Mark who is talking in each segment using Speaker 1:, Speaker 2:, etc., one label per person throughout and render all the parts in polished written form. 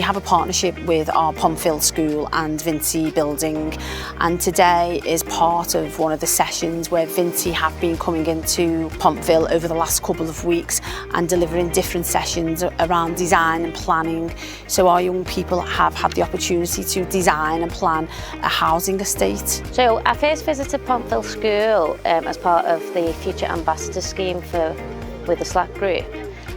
Speaker 1: have a partnership with our Pontville School and Vinci building, and today is part of one of the sessions where Vinci have been coming into Pontville over the last couple of weeks and delivering different sessions around design and planning. So our young people have had the opportunity to design and plan a housing estate.
Speaker 2: So I first visited Pontville School as part of the Future Ambassador scheme with the Slack group.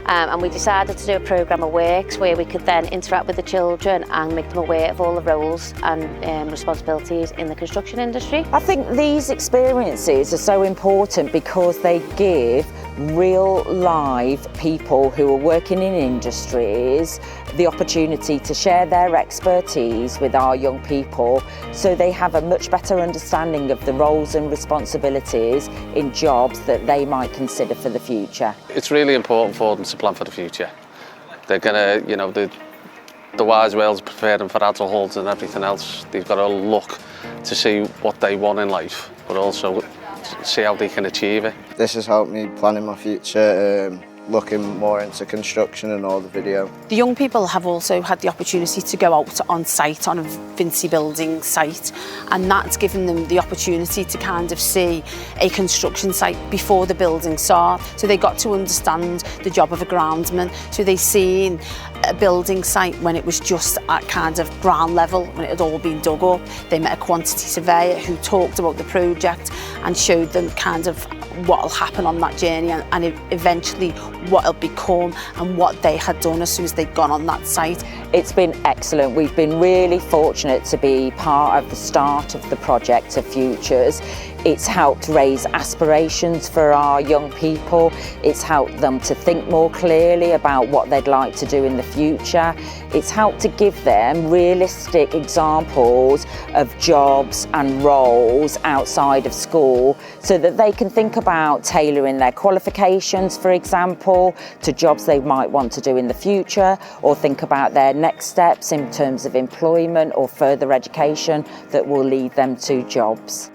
Speaker 2: And we decided to do a programme of works where we could then interact with the children and make them aware of all the roles and responsibilities in the construction industry.
Speaker 3: I think these experiences are so important because they give real live people who are working in industries the opportunity to share their expertise with our young people so they have a much better understanding of the roles and responsibilities in jobs that they might consider for the future.
Speaker 4: It's really important for them to plan for the future. They're gonna, you know, the wise world's preparing for adulthood and everything else. They've got to look to see what they want in life, but also see how they can achieve it.
Speaker 5: This has helped me plan in my future, looking more into construction and all the video.
Speaker 1: The young people have also had the opportunity to go out on site, on a Vinci building site, and that's given them the opportunity to kind of see a construction site before the building start. So they got to understand the job of a groundsman. So they seen a building site when it was just at kind of ground level, when it had all been dug up. They met a quantity surveyor who talked about the project and showed them kind of what will happen on that journey and eventually what it'll become and what they had done as soon as they'd gone on that site.
Speaker 3: It's been excellent. We've been really fortunate to be part of the start of the project of Futures. It's helped raise aspirations for our young people. It's helped them to think more clearly about what they'd like to do in the future. It's helped to give them realistic examples of jobs and roles outside of school so that they can think about tailoring their qualifications, for example, to jobs they might want to do in the future, or think about their next steps in terms of employment or further education that will lead them to jobs.